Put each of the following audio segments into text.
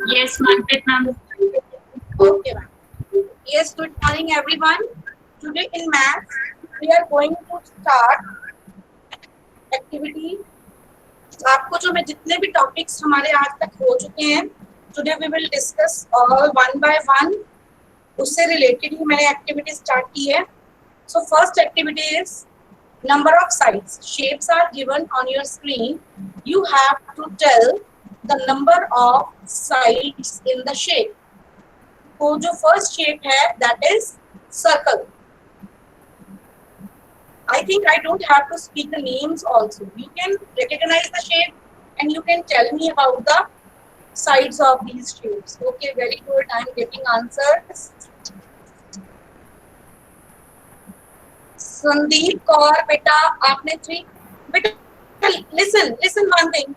Yes, Manpreet ma'am. Okay, ma'am. Yes, good morning, everyone. Today in maths, we are going to start activity. आपको जो मैं जितने भी topics हमारे आज तक हो चुके हैं, today we will discuss all one by one. उससे रिलेटेड ही मैंने एक्टिविटी स्टार्ट की है. So first activity is number of sides. Shapes are given on your screen. You have to tell the number of sides in the shape. तो जो first shape है that is circle. I think I don't have to speak the names also. You can recognize the shape and you can tell me about the sides of these shapes. Okay, very good. I am getting answers. Sandeep Kaur बेटा आपने 3. बेटा listen one thing.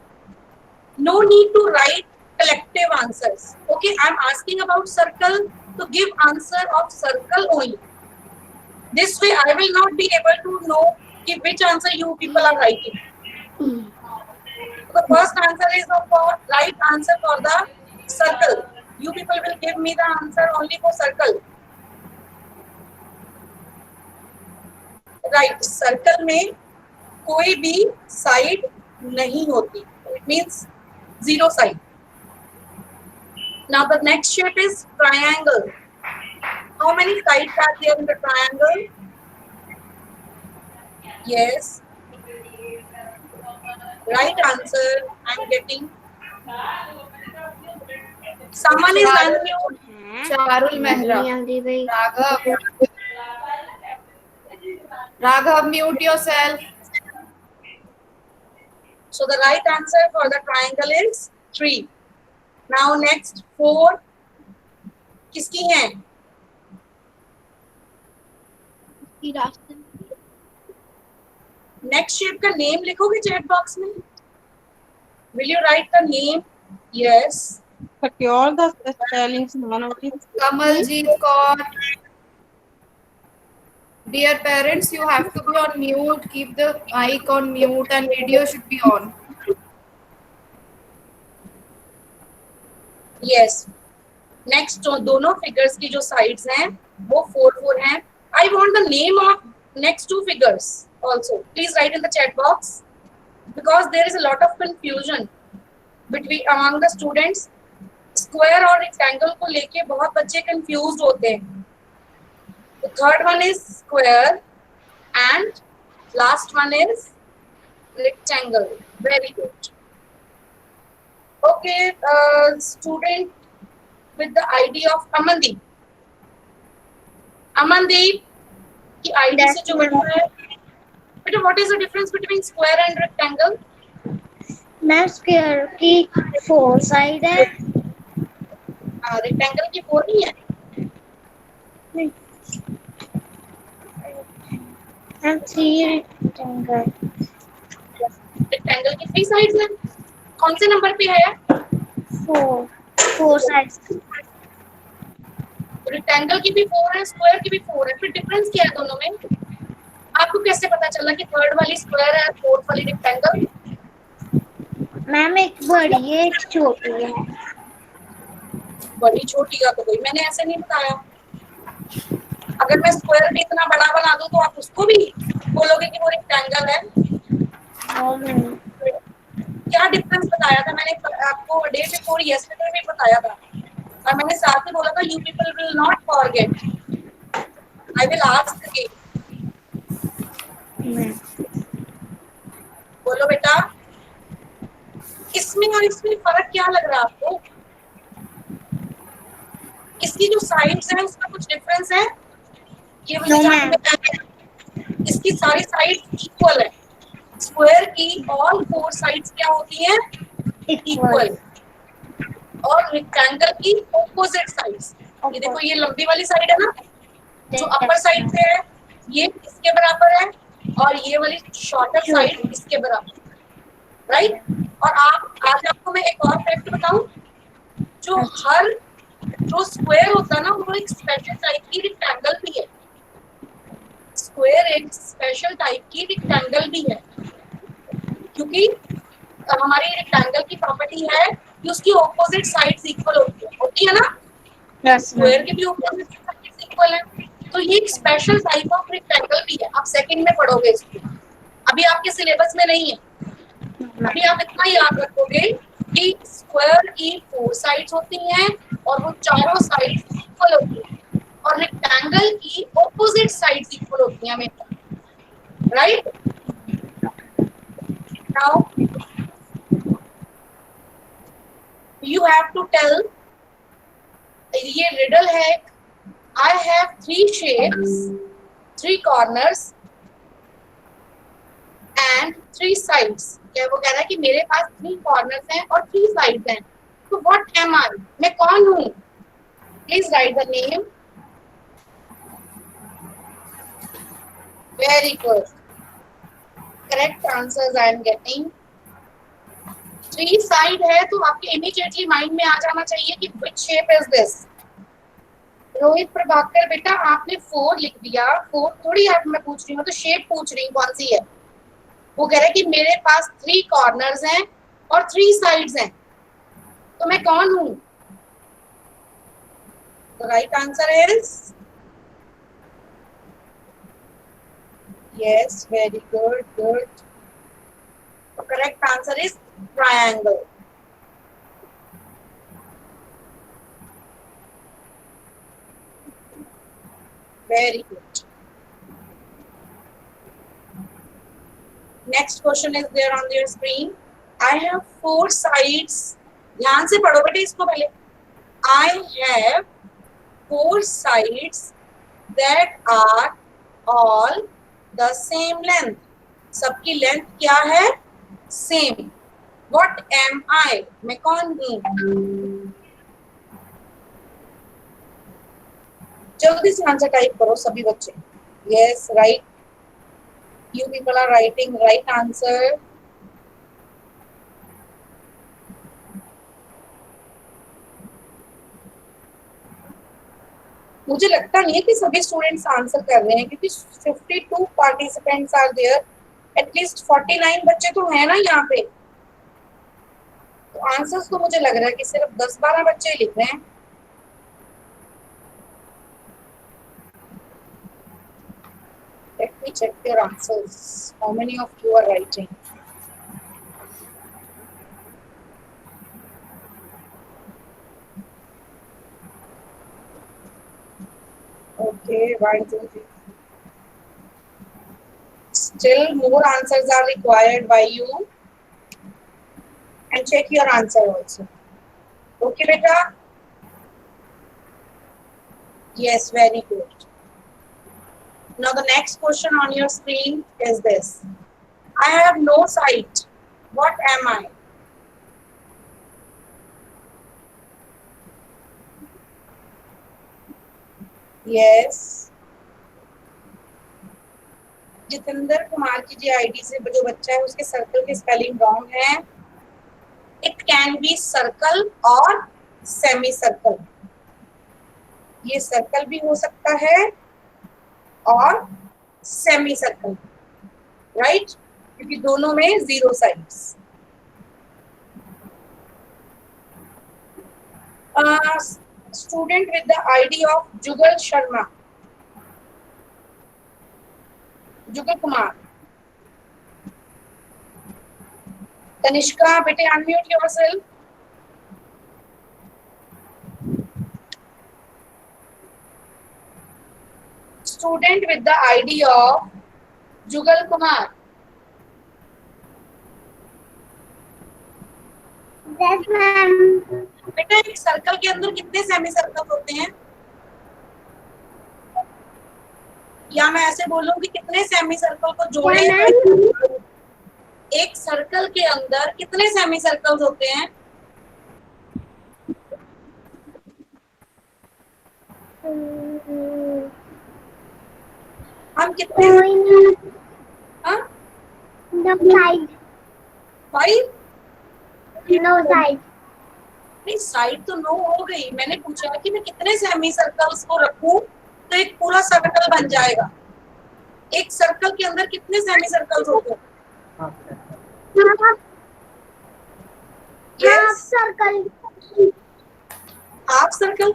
No need to write collective answers. Okay, I am asking about circle, to give answer of circle only. This way I will not be able to know which answer you people are writing. The first answer is for right answer for the circle. You people will give me the answer only for circle. Right, circle में कोई भी side नहीं होती. It means zero side. Now the next shape is triangle. How many sides are there in the triangle? Yes. Right answer. I'm getting. Someone is unmute. Charul Mehra. Raghav, mute yourself. So the right answer for the triangle is 3. Now next 4. किसकी है? Next shape का name लिखोगे chat box में? Will you write the name? Yes. Secure the spellings, non-notice. Kamaljeet Kaur. Dear parents, you have to be on mute. Keep the mic on mute and video should be on. Yes. Next दोनों figures की जो sides हैं वो 4 हैं. I want the name of next 2 figures also. Please write in the chat box because there is a lot of confusion between among the students. Square और rectangle को लेके बहुत बच्चे confused होते हैं. The third one is square and last one is rectangle. Very good. Okay, student with the ID of Amandeep. Amandeep की ID से जो बनता है. बेटा, what is the difference between square and rectangle? Ma'am square की 4 side है. rectangle की 4 नहीं है. Ma'am 3 rectangle. rectangle की 3 sides हैं. कौन से नंबर पे है? 4 साइड्स. rectangle की भी 4 है, square की भी 4 है. फिर डिफरेंस क्या है दोनों में? आपको कैसे पता चला कि थर्ड वाली स्क्वायर है, फोर्थ वाली रेक्टेंगल? मैम एक बड़ी है एक छोटी है. बड़ी छोटी का तो कोई मैंने ऐसे नहीं बताया. अगर मैं स्क्वायर भी इतना बड़ा बना दूं तो आप उसको भी बोलोगे कि वो रेक्टेंगल है. क्या डिफरेंस बताया था मैंने आपको डे बिफोर यस्टरडे भी बताया था और मैंने साथ में बोला था you people will not forget. I will ask again. बोलो बेटा, इसमें और इसमें फर्क क्या लग रहा है आपको? इसकी जो साइड्स हैं उसमें कुछ डिफरेंस है? ये इसकी सारी साइड्स इक्वल है. स्क्वायर की ऑल 4 साइड्स क्या होती हैं? इक्वल. और रेक्टेंगल की ऑपोजिट साइड्स. ये देखो, ये लंबी वाली साइड है ना, जो अपर साइड पे है ये इसके बराबर है और ये वाली शॉर्टर साइड इसके बराबर. राइट. और आज आपको मैं एक और फैक्ट बताऊं. जो हर जो स्क्वायर होता है ना वो एक स्पेशल टाइप की रेक्टेंगल भी है. स्क्वायर एक स्पेशल टाइप की रेक्टेंगल भी है क्योंकि हमारी रेक्टेंगल की प्रॉपर्टी है कि उसकी ऑपोजिट साइड्स इक्वल होती है ना, Yes, स्क्वायर ma'am. के भी ऑपोजिट साइड्स इक्वल है। तो ये एक स्पेशल टाइप ऑफ रेक्टेंगल भी है, आप सेकंड में पढ़ोगे इसको, अभी आपके सिलेबस में नहीं है। अभी आप इतना याद रखोगे कि स्क्वायर की 4 साइड्स होती हैं और वो चारों साइड्स इक्वल होती हैं, और रेक्टेंगल की ऑपोजिट साइड्स इक्वल होती हैं हमेशा, right. Now you have to tell, ये रिडल है। I have 3 shapes, 3 corners and 3 sides. क्या वो कह रहा है कि मेरे पास 3 कॉर्नर्स हैं और 3 साइड्स हैं, तो व्हाट एम आई, मैं कौन हूँ? Please right the name. Very good, correct answers I am getting. 3 side है तो आपके इमीडिएटली माइंड में आ जाना चाहिए कि which shape is this. Rohit Prabhakar बेटा आपने 4 लिख दिया, 4 थोड़ी आप मैं पूछ रही हूँ, तो शेप पूछ रही हूँ कौन सी है। वो कह रहा है कि मेरे पास 3 कॉर्नर्स हैं और 3 साइड्स हैं, तो मैं कौन हूँ? The right answer is yes, very good, good. The correct answer is triangle. Very good. Next question is there on your screen. I have 4 sides. ध्यान से पढ़ो बेटे इसको पहले। I have 4 sides that are all the same length. सबकी length क्या है? Same. What am I? मैं कौन हूँ? जल्दी से आंसर टाइप करो सभी बच्चे। Yes, right, you people are writing right answer. मुझे लगता नहीं है कि सभी स्टूडेंट्स आंसर कर रहे हैं, क्योंकि 52 पार्टिसिपेंट्स आर देयर, एटलीस्ट 49 बच्चे तो हैं ना यहाँ पे। तो आंसर्स तो मुझे लग रहा है कि सिर्फ 10-12 बच्चे लिख रहे हैं। Let me check your answers. How many of you are writing? Okay, 1, 2, 3. Still more answers are required by you. And check your answer also. Okay, beta? Yes, very good. Now the next question on your screen is this. I have no sight. What am I? Yes. Jitendra Kumar की जी ID से जो बच्चा है उसके circle की spelling wrong है। It can B circle और semi circle. ये सर्कल भी हो सकता है और सेमी सर्कल, राइट, क्योंकि दोनों में 0 sides. Student with the ID of Jugal Sharma, Jugal Kumar, Tanishka बेटे unmute yourself. Student with the ID of Jugal Kumar. Yes, ma'am. बेटा एक सर्कल के अंदर कितने सेमी सर्कल होते हैं? या मैं ऐसे बोलूं कि कितने सेमी सर्कल को जोड़े? एक सर्कल के अंदर कितने सेमी सर्कल्स होते हैं? हम कितने? हाँ? No side. 5? No side. नहीं, साइड तो 9 हो गई। मैंने पूछा कि मैं कितने सेमी सर्कल्स को रखूं तो एक पूरा सर्कल बन जाएगा। एक सर्कल के अंदर कितने सेमी सर्कल्स होते हैं? circle. Half circle,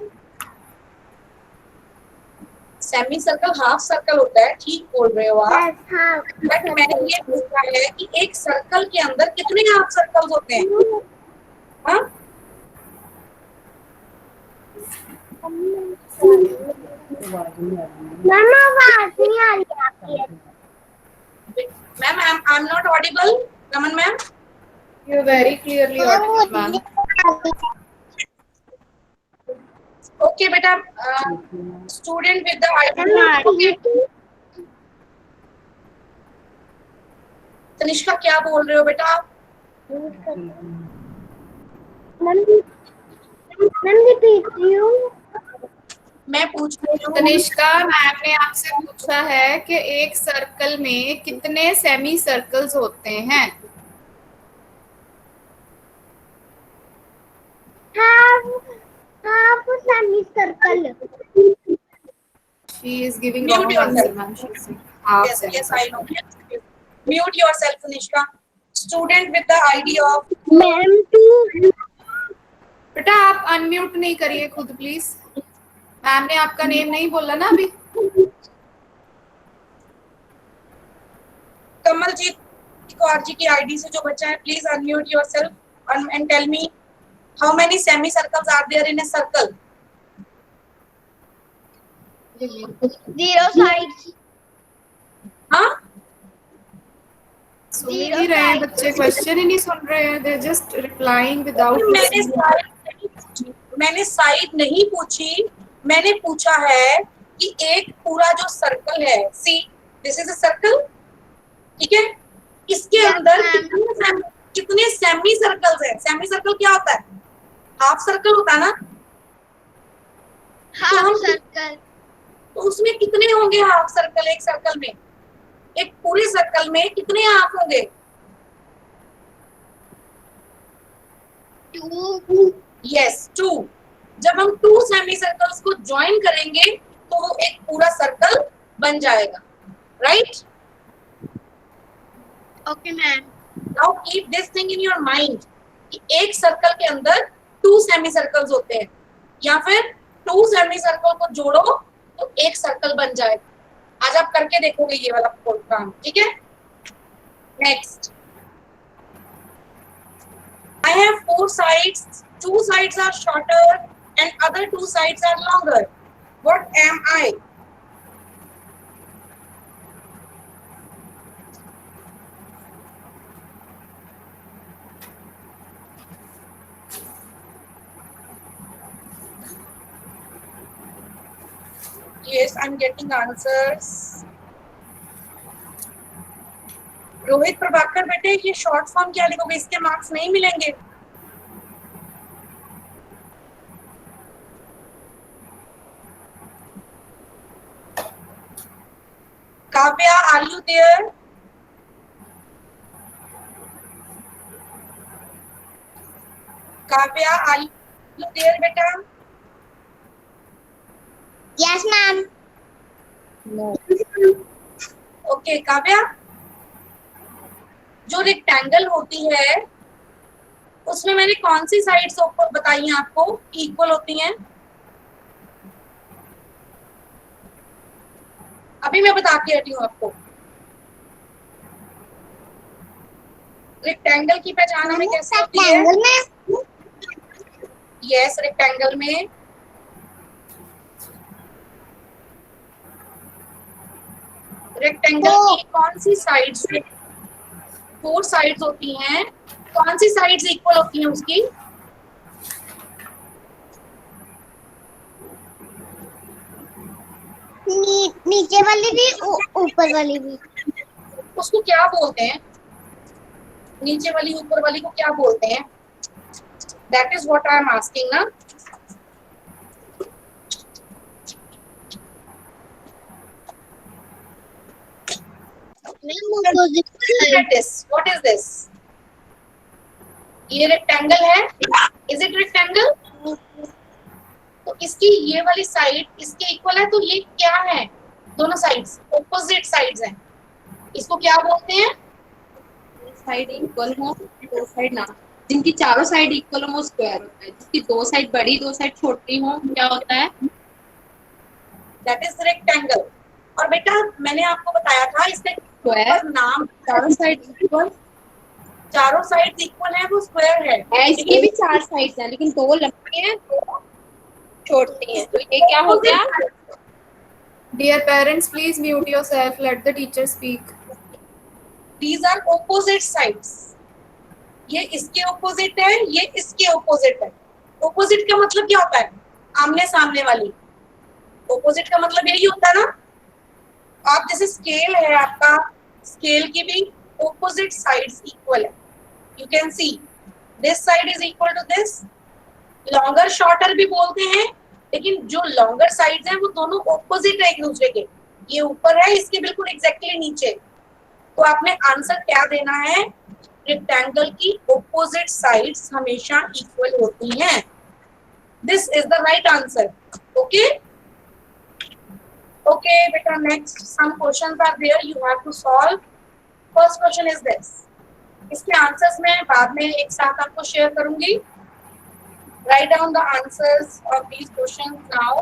semi circle half circle होता है, ठीक बोल रहे हो आप। Yes, half बट मैंने circle. ये पूछा है कि एक सर्कल के अंदर कितने हाफ सर्कल्स होते हैं? हाँ, मैम आवाज नहीं आ रही आपकी. Ma'am I am not audible. Raman ma'am, You're very clearly audible, ma'am. Okay बेटा. Student with the ID. Tanishka क्या बोल रहे हो बेटा? Ma'am repeat you. मैं पूछ रही हूँ. तनिष्का मैम ने आपसे पूछा है कि एक सर्कल में कितने सेमी सर्कल्स होते हैं? Half semicircle. She is giving Mute wrong yourself. answer, ma'am. She is saying half Yes, yes, semicircle. I know. Mute yourself, Tanishka. Student with the ID of. Ma'am too. बेटा आप unmute नहीं करिए खुद please. Ma'am ने आपका name नहीं बोला ना अभी. कमलजीत कौर जी की आईडी से जो बच्चा है, please unmute yourself and tell me how many semicircles are there in a circle. 0 sides. हाँ, सुन ही नहीं रहे हैं बच्चे, क्वेश्चन ही नहीं सुन रहे हैं. They just replying without. मैंने साइड नहीं पूछी. मैंने पूछा है कि एक पूरा जो सर्कल है, see this is a circle, ठीक है, इसके अंदर कितने सेमी सर्कल्स हैं? सेमी सर्कल क्या होता है? हाफ सर्कल होता है ना. Half circle. तो उसमें कितने होंगे हाफ सर्कल? एक सर्कल में, एक पूरे सर्कल में कितने हाफ होंगे? 2. यस, 2. जब हम 2 सेमी सर्कल्स को ज्वाइन करेंगे तो वो एक पूरा सर्कल बन जाएगा, right? Okay, ma'am. Now keep this thing in your mind कि एक सर्कल के अंदर 2 सेमी सर्कल्स होते हैं, या फिर 2 सेमी सर्कल को जोड़ो तो एक सर्कल बन जाएगा. आज आप करके देखोगे ये वाला काम, ठीक है? Next. I have 4 sides. 2 sides are shorter and other 2 sides are longer. What am I? Yes, I'm getting answers. Rohit Prabhakar बेटे, ये शॉर्ट फॉर्म क्या लिखोगे? इसके मार्क्स नहीं मिलेंगे. Kavya, are you there? Kavya, are you there बेटा? Yes, ma'am. ओके काव्या, जो rectangle होती है उसमें मैंने कौन सी साइड्स ऊपर बताई हैं आपको इक्वल होती हैं? अभी मैं बता के हटी हूँ आपको. रेक्टेंगल की पहचान हमें कैसे होती है? Rectangle में. यस, रेक्टेंगल में रेक्टेंगल की कौन सी साइड्स? 4 साइड्स होती हैं. कौन सी साइड्स इक्वल होती हैं उसकी? नीचे वाली भी ऊपर वाली भी. उसको क्या बोलते हैं? नीचे वाली ऊपर वाली को क्या बोलते हैं? That is what I am asking ना. What is this? ये रेक्टेंगल है. Is it rectangle? तो इसकी ये वाली साइड इसके इक्वल है, तो ये क्या है? दोनों साइड्स ऑपोजिट साइड्स हैं. इसको क्या बोलते हैं? साइड इक्वल हो, दो साइड ना. जिनकी चारों साइड इक्वल हो वो स्क्वायर होता है, जिसकी दो साइड बड़ी दो साइड छोटी हो क्या होता है? That is rectangle. और बेटा मैंने आपको बताया था इसके स्क्वायर। ऊपर नाम, चारों साइड इक्वल चारों साइड इक्वल है वो स्क्वायर है। है, इसकी भी चार साइड्स हैं लेकिन दो लंबी हैं दो छोटी हैं, तो ये क्या हो गया? Dear parents, please mute yourself. Let the teacher speak. These are opposite sides. ये इसके ऑपोजिट है, ये इसके ऑपोजिट है। ऑपोजिट का मतलब क्या होता है? आमने सामने वाली। ऑपोजिट का मतलब यही होता है ना। आप जैसे स्केल है आपका, स्केल की भी ऑपोजिट साइड्स इक्वल है। You can see this side is equal to this. Longer shorter भी बोलते हैं, लेकिन जो लॉन्गर साइड्स हैं वो दोनों ऑपोजिट है एक दूसरे के। ये ऊपर है, इसके बिल्कुल एग्जैक्टली नीचे। तो आपने आंसर क्या देना है? रेक्टेंगल की ऑपोजिट साइड्स हमेशा इक्वल होती हैं। This is the right answer. Okay okay बेटा, next some questions are there, you have to solve. First question is this. इसके आंसर्स मैं बाद में एक साथ आपको शेयर करूंगी। Write down the answers of these questions now.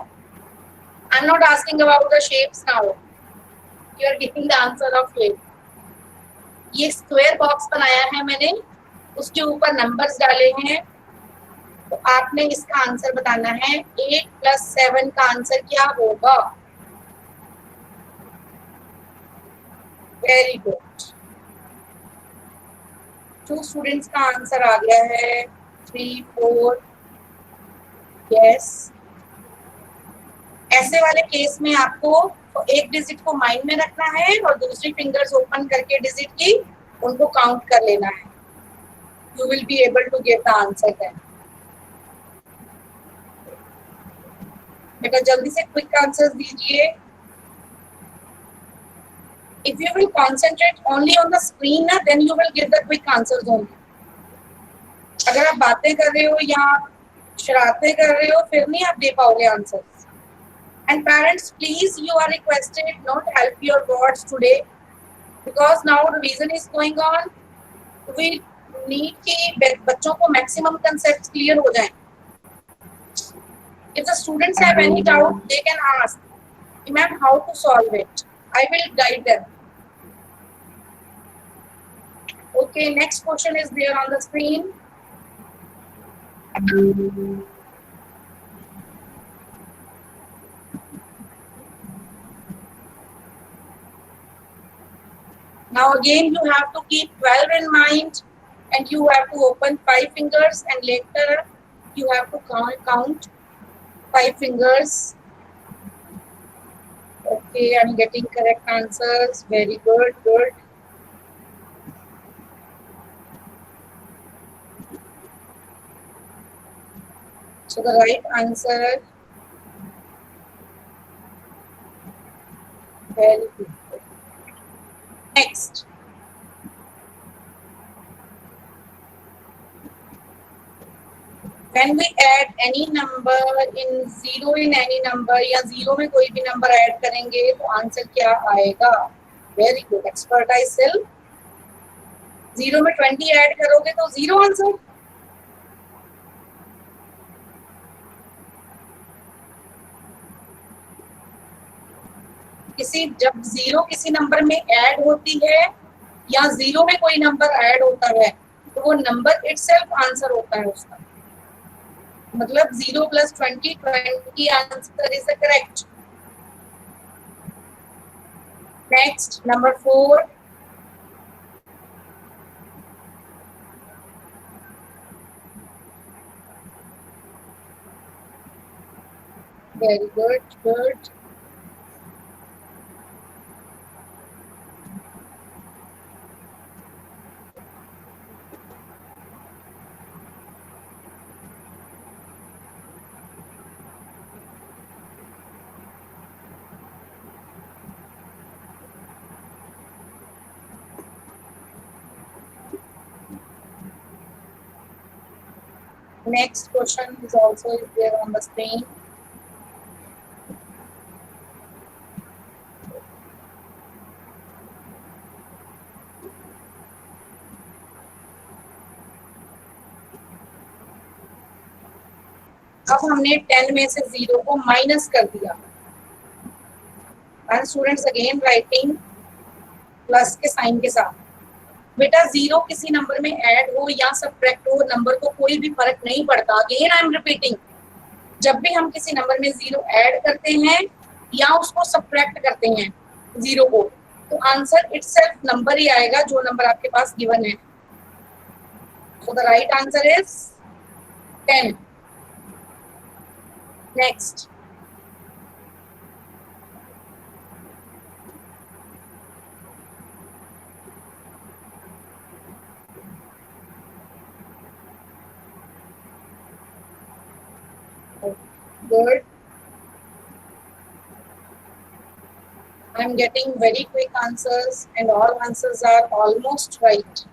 I'm not asking about the shapes now. You are giving the answer of shape. ये square box बनाया है मैंने, उसके ऊपर नंबर्स डाले हैं, तो आपने इसका आंसर बताना है। 8 + 7 का आंसर क्या होगा? Very good. 2 स्टूडेंट्स का आंसर आ गया है। 3 4 यस। ऐसे वाले केस में आपको एक डिजिट को माइंड में रखना है और दूसरी फिंगर्स ओपन करके डिजिट की उनको काउंट कर लेना है। You will be able to get the answer then. बेटा जल्दी से क्विक आंसर्स दीजिए। If you will concentrate only on the screen ना, then you will give the quick answers only. अगर आप बातें कर रहे हो या शरारतें कर रहे हो फिर नहीं आप दे पाओगे answers. And parents, please, you are requested not help your boards today because now revision is going on. We need कि बच्चों को maximum concepts clear हो जाएं. If the students have any doubt, they can ask, "Ma'am, how to solve it?" I will guide them. Okay, next question is there on the screen. Now again you have to keep 12 in mind and you have to open 5 fingers and later you have to count 5 fingers. Okay, I'm getting correct answers. Very good, good. So the right answer, very good. Next. When we add any number in zero in any number या zero में कोई भी number add करेंगे तो answer क्या आएगा? Very good, expertise still. Zero में 20 add करोगे तो zero आंसर। जब जीरो किसी नंबर में ऐड होती है या जीरो में कोई नंबर ऐड होता है तो वो नंबर इटसेल्फ आंसर होता है उसका। मतलब 0 + 20 20 answer is the correct. Next number 4। Very good, good. Next question is also there on the screen. अब हमने 10 में से 0 को माइनस कर दिया and students again writing plus के साइन के साथ। बेटा 0 किसी नंबर में ऐड हो या सब्ट्रैक्ट हो, नंबर को कोई भी फर्क नहीं पड़ता। अगेन आई एम रिपीटिंग, जब भी हम किसी नंबर में 0 ऐड करते हैं या उसको सब्ट्रैक्ट करते हैं 0 को, तो आंसर इटसेल्फ नंबर ही आएगा जो नंबर आपके पास गिवन है। So the right answer is 10। Next, good. I'm getting very quick answers and all answers are almost right.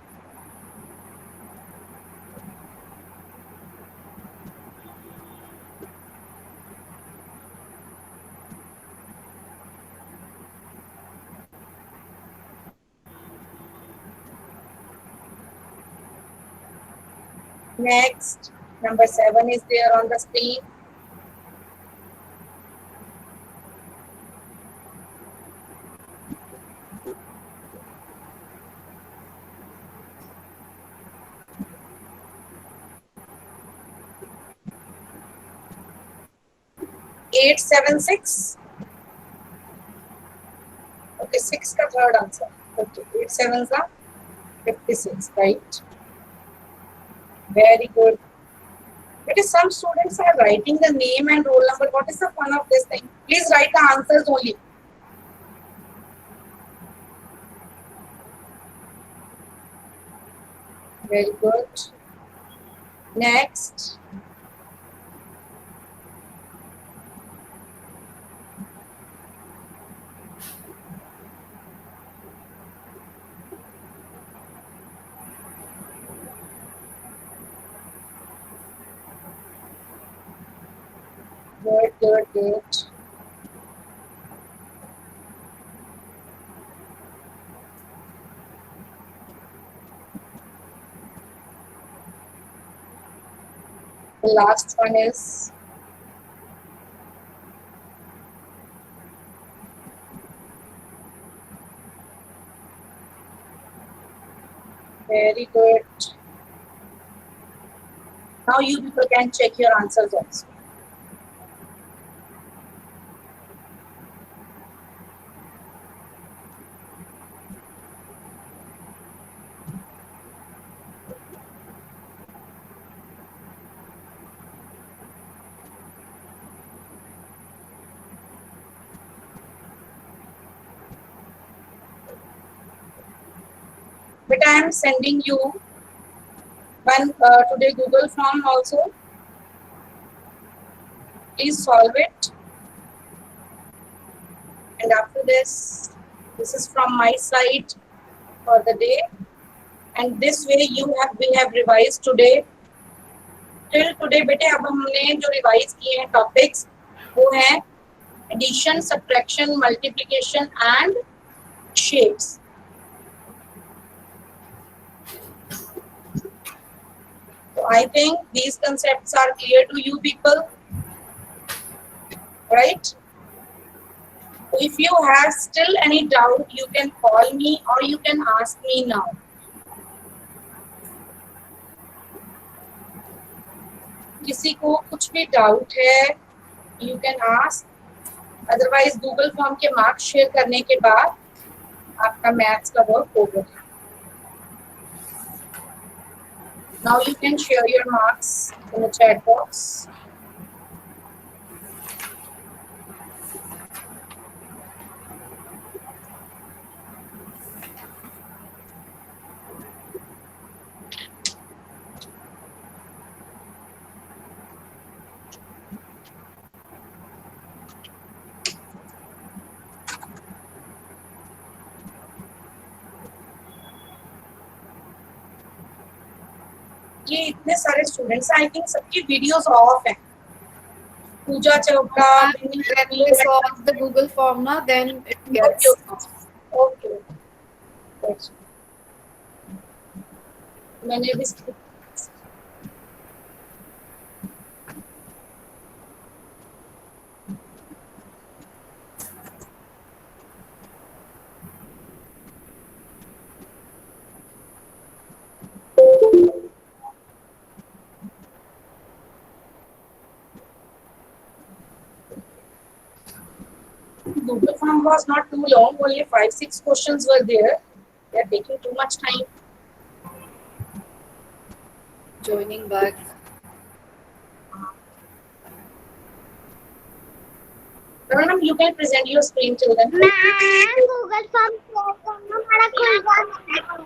Next, number 7 is there on the screen. Eight, 7, 6. Okay, 6 का third answer. Okay, 8 sevens are 56, right? Very good. Because some students are writing the name and roll number. What is the fun of this thing? Please write the answers only. Very good. Next. Good, good, good. The last one is very good. Now you people can check your answers also. But I am sending you one today Google form also. Please solve it. And after this is from my side for the day. And this way we have revised today. Till today बेटे अब हमने जो revise किए हैं topics वो हैं addition, subtraction, multiplication and shapes. So I think these concepts are clear to you people, right? So if you have still any doubt, you can call me or you can ask me now. किसी को कुछ भी doubt है, you can ask. Otherwise, Google form के marks share करने के बाद आपका मैथ्स का वर्क हो गया. Now you can share your marks in the chat box. ये इतने सारे स्टूडेंट्स, आई थिंक सबकी वीडियोस ऑफ है. पूजा Chopra, When we solve the Google form, na, then it gets. Okay. मैंने भी exam was not too long, only 5-6 questions were there. They are taking too much time. Joining back. Madam, you can present your screen children. Ma'am Google form share करना हमारा खुल रहा है।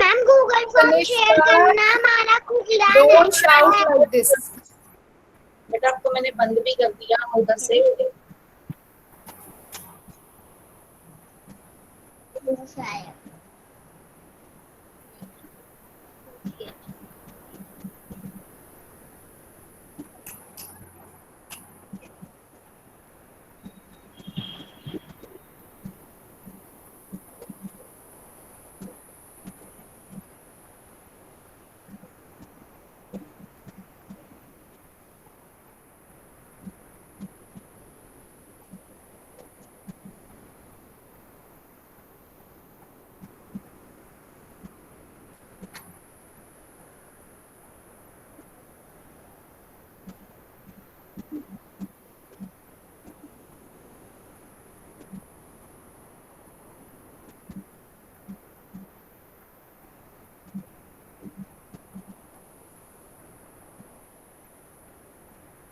Ma'am Google form Finish share that. करना हमारा खुल रहा Don't shout like this. बेटा आपको मैंने बंद भी कर दिया उधर से। है।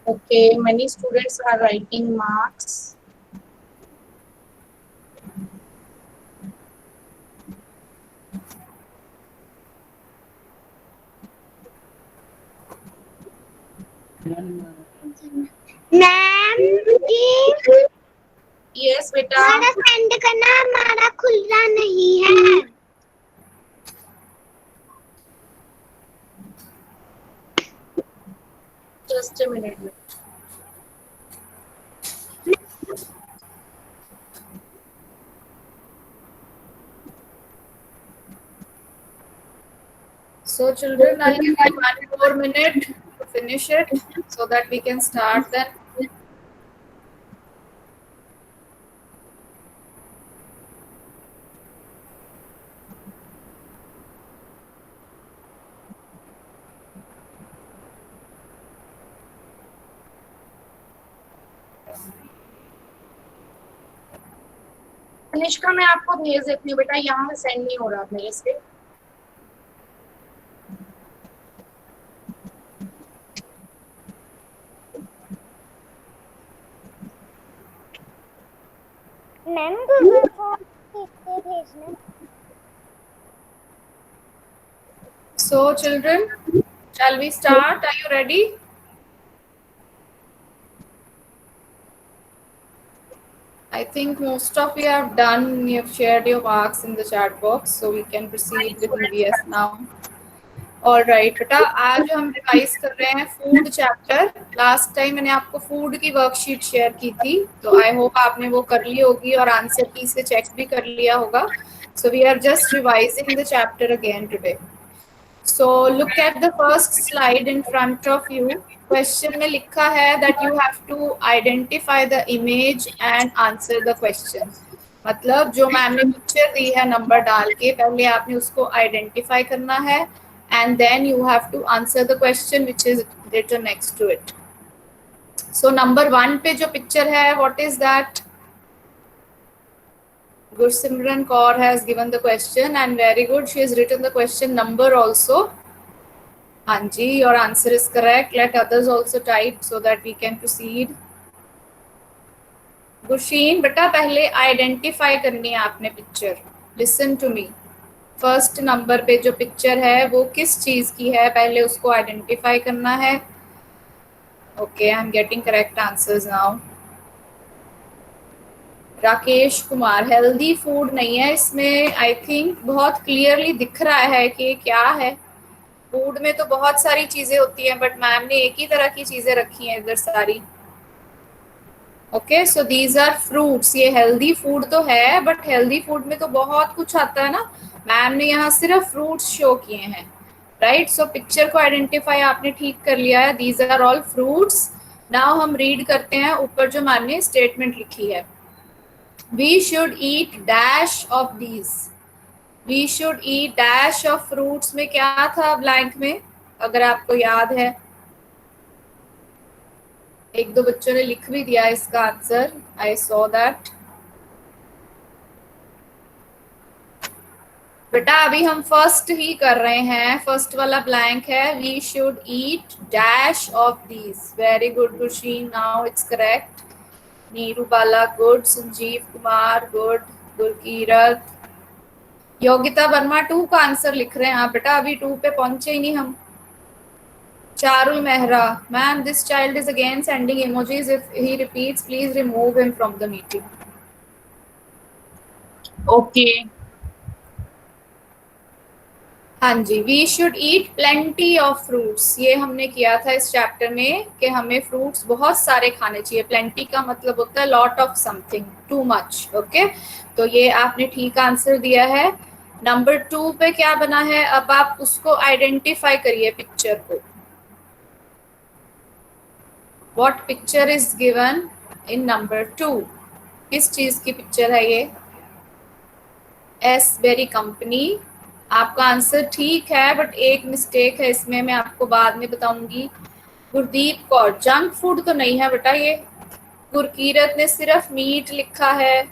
Okay, many students are writing marks. Ma'am ji Yes, बेटा। हमारा सेंड करना हमारा खुल रहा नहीं है। Just a minute. So children, I'll give you 1 more minute to finish it so that we can start then. Tanishka मैं आपको भेज देती हूँ बेटा, यहाँ से सेंड नहीं हो रहा मेरे से। मैम गूगल फॉर्म किससे भेजना? So children, shall we start? Are you ready? I think most of you have done, you have shared your marks in the chat box, so we can proceed with EVS now. All right, बेटा आज हम revise कर रहे हैं food chapter. Last time मैंने आपको food की worksheet share की थी, तो आई होप आपने वो कर ली होगी और आंसर की से चेक भी कर लिया होगा। So we are just revising the chapter again today. So look at the first slide in front of you. Question में लिखा है that you have to identify the image and answer the question. मतलब जो ma'am ने picture दी है number डाल के, पहले आपने उसको आइडेंटिफाई करना है and then you have to answer the question which is written next to it. So number 1 पे जो पिक्चर है, what is that? Gursimran Kaur has given the question and very good. She has written the question number also. Anji, your answer is correct. Let others also type so that we can proceed. गुरशीन बेटा पहले identify करनी है आपने picture. Listen to me. First number पे जो picture है वो किस चीज की है, पहले उसको आइडेंटिफाई करना है। Okay, I am getting correct answers now. Rakesh Kumar, healthy food नहीं है इसमें। आई थिंक बहुत क्लियरली दिख रहा है कि क्या है। फूड में तो बहुत सारी चीजें होती हैं, बट मैम ने एक ही तरह की चीजें रखी हैं इधर सारी। Okay, so these are fruits. ये हेल्दी फूड तो है, बट हेल्दी फूड में तो बहुत कुछ आता है ना। मैम ने यहाँ सिर्फ फ्रूट्स शो किए हैं, राइट। सो पिक्चर को आइडेंटिफाई आपने ठीक कर लिया है। These are all fruits. Now हम रीड करते हैं ऊपर जो मैम ने स्टेटमेंट लिखी है। We should eat dash of these. We should eat dash of fruits में क्या था ब्लैंक में, अगर आपको याद है। एक दो बच्चों ने लिख भी दिया इसका आंसर, आई सॉ दैट। बेटा अभी हम फर्स्ट ही कर रहे हैं, फर्स्ट वाला ब्लैंक है, we should eat dash of these. Very good Gursheen, now it's correct. Neeru Bala good, Sanjeev Kumar good, Gurkirat, Yogita Verma 2 का आंसर लिख रहे हैं आप बेटा, अभी 2 पे पहुंचे ही नहीं हम। Charul Mehra, ma'am this child is again sending emojis, if he repeats please remove him from the meeting. Okay हाँ जी, we should eat plenty of fruits, ये हमने किया था इस चैप्टर में कि हमें फ्रूट्स बहुत सारे खाने चाहिए। प्लेंटी का मतलब होता है lot of something, too much. Okay, तो ये आपने ठीक आंसर दिया है। नंबर 2 पे क्या बना है, अब आप उसको आइडेंटिफाई करिए पिक्चर को। What picture is given in number 2? किस चीज की पिक्चर है ये? एस बेरी कंपनी। आपका आंसर ठीक है बट एक मिस्टेक है इसमें, मैं आपको बाद में बताऊंगी। गुरदीप कौर, जंक फूड तो नहीं है बेटा ये। गुरकीरत ने सिर्फ मीट लिखा है,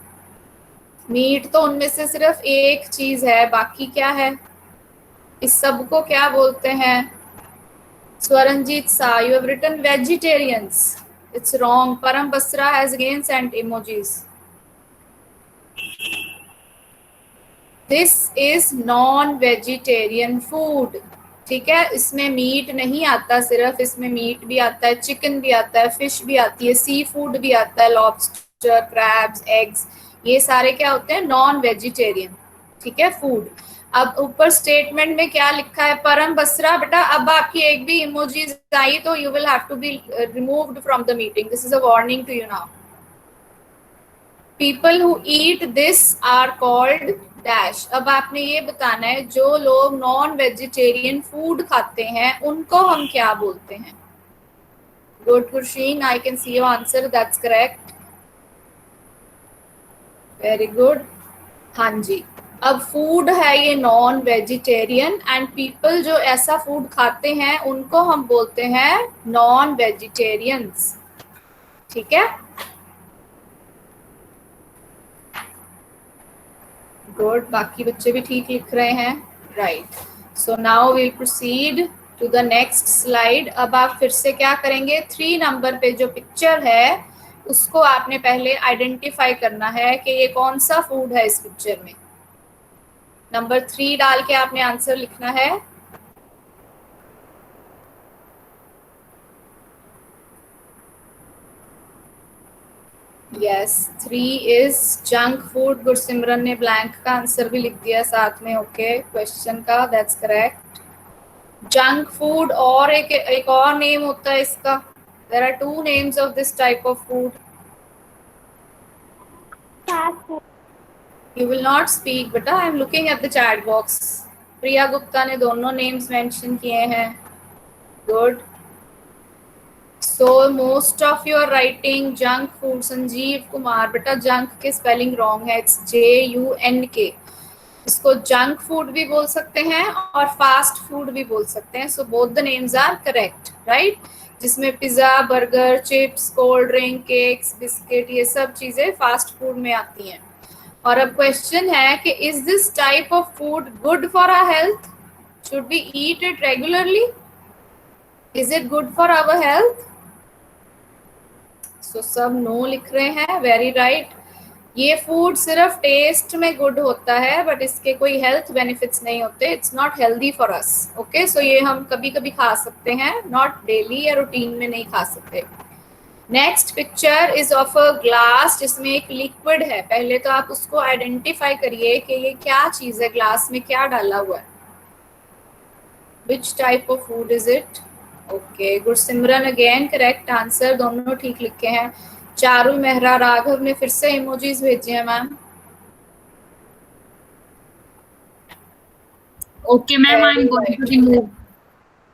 मीट तो उनमें से सिर्फ एक चीज है, बाकी क्या है? इस सब को क्या बोलते हैं? स्वरंजीत सा, you have written vegetarians, it's wrong. Param Basra has again sent emojis. This is non vegetarian food, ठीक है। इसमें मीट नहीं आता सिर्फ, इसमें मीट भी आता है, चिकन भी आता है, फिश भी आती है, सी फूड भी आता है, लॉबस्टर, क्रैब्स, एग्स, ये सारे क्या होते हैं? नॉन वेजिटेरियन, ठीक है, फूड। अब ऊपर स्टेटमेंट में क्या लिखा है? परम बसरा बेटा, अब आपकी एक भी इमोजीज आई तो you will have to be removed from the meeting, this is a warning to you now. People who eat this are called dash. अब आपने ये बताना है जो लोग नॉन वेजिटेरियन फूड खाते हैं उनको हम क्या बोलते हैं? Good Khursheen, I can see your answer, that's correct, very good. हाँ जी, अब फूड है ये नॉन वेजिटेरियन एंड पीपल जो ऐसा फूड खाते हैं उनको हम बोलते हैं नॉन वेजिटेरियंस, ठीक है। गुड, बाकी बच्चे भी ठीक लिख रहे हैं, right. So now we'll proceed to the next slide. अब आप फिर से क्या करेंगे? 3 नंबर पे जो पिक्चर है उसको आपने पहले आइडेंटिफाई करना है कि ये कौन सा फूड है इस पिक्चर में। नंबर 3 डाल के आपने आंसर लिखना है। Yes, 3 is junk food. Gursimran ने ब्लैंक का आंसर भी लिख दिया साथ में, ओके, क्वेश्चन का, दैट्स करेक्ट। जंक फूड और एक और नेम होता है इसका, there are 2 names of this type of food. You will not speak बेटा, I am looking at the chat box. Priya Gupta ने दोनों नेम्स मेंशन किए हैं, good. So most of your writing junk food। Sanjeev Kumar, बेटा जंक के स्पेलिंग रॉन्ग है, it's JUNK। इसको junk food भी बोल सकते हैं और फास्ट फूड भी बोल सकते हैं, so both the names are correct, right. जिसमें pizza, burger, chips, cold drink, cakes, biscuit, ये सब चीजें फास्ट फूड में आती हैं। और अब क्वेश्चन है कि is this type of food good for our health? Should we eat it regularly? Is it good for our health? So सब नो लिख रहे हैं, वेरी राइट। ये फूड सिर्फ टेस्ट में गुड होता है बट इसके कोई हेल्थ बेनिफिट्स नहीं होते, it's not healthy for us, okay. So ये हम कभी कभी खा सकते हैं, नॉट डेली या रूटीन में नहीं खा सकते। Next picture is of a glass जिसमें एक लिक्विड है। पहले तो आप उसको आइडेंटिफाई करिए कि ये क्या चीज है, ग्लास में क्या डाला हुआ है। Which type of food is it? Okay, Gursimran again correct answer, दोनों ठीक लिखे हैं। चारुल मेहरा, राघव ने फिर से इमोजीज भेजे हैं ma'am. Okay ma'am, I am going to remove.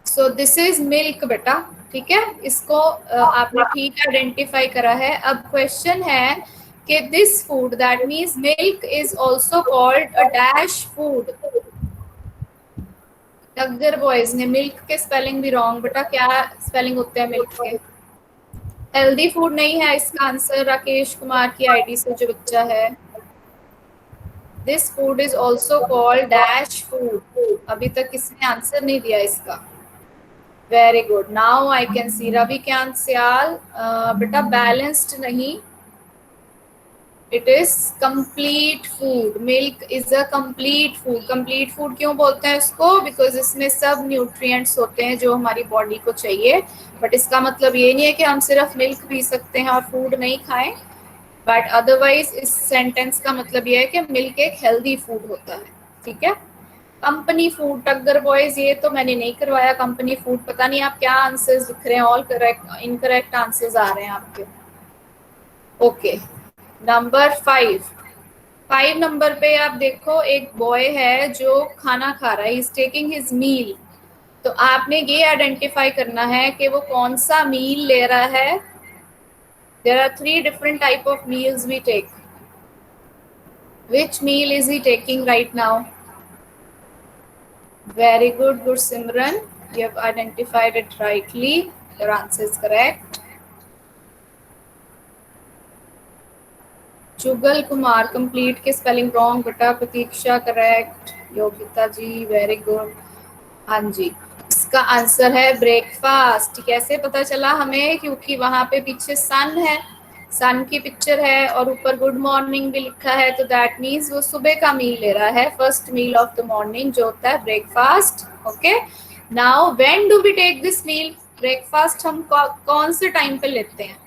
So this is milk बेटा, ठीक है, इसको आपने ठीक आइडेंटिफाई करा है। अब क्वेश्चन है कि this food, that means milk, is also called a dash food. अगर बॉयज ने मिल्क के स्पेलिंग भी रॉन्ग बेटा, क्या स्पेलिंग होते हैं मिल्क के? हेल्दी फूड नहीं है इसका आंसर, राकेश कुमार की आईडी से जो बच्चा है। This food is also called dash food. अभी तक किसने आंसर नहीं दिया इसका? Very good, now I can see. Ravikant Sial, बेटा बैलेंस्ड नहीं, it is complete food. Milk is a complete food. Complete food क्यों बोलते हैं इसको? बिकॉज इसमें सब न्यूट्रिएंट्स होते हैं जो हमारी बॉडी को चाहिए। बट इसका मतलब ये नहीं है कि हम सिर्फ मिल्क पी सकते हैं और फूड नहीं खाएं। बट अदरवाइज इस सेंटेंस का मतलब ये है कि मिल्क एक हेल्दी फूड होता है। ठीक है। कंपनी फूड, टग्गर बॉयज, ये तो मैंने नहीं करवाया कंपनी फूड। पता नहीं आप क्या आंसर्स लिख रहे हैं, ऑल करेक्ट इनकरेक्ट आंसर्स आ रहे हैं आपके। ओके, नंबर 5 नंबर पे आप देखो, एक बॉय है जो खाना खा रहा है, इज टेकिंग हिज मील। तो आपने ये आइडेंटिफाई करना है कि वो कौन सा मील ले रहा है। There are 3 different type of meals we take. Which meal is he taking right now? Very good, Gursimran. You have identified it rightly. Your answer is correct. Jugal Kumar, complete के स्पेलिंग रॉन्ग बेटा। प्रतीक्षा correct. Yogita जी very good. हाँ जी, इसका answer है breakfast. कैसे पता चला हमें? क्योंकि वहां पे पीछे सन है, सन की पिक्चर है और ऊपर गुड मॉर्निंग भी लिखा है, तो दैट मीन्स वो सुबह का मील ले रहा है, first meal of the morning जो होता है breakfast. Okay, now when do we take this meal? Breakfast हम कौन से टाइम पे लेते हैं?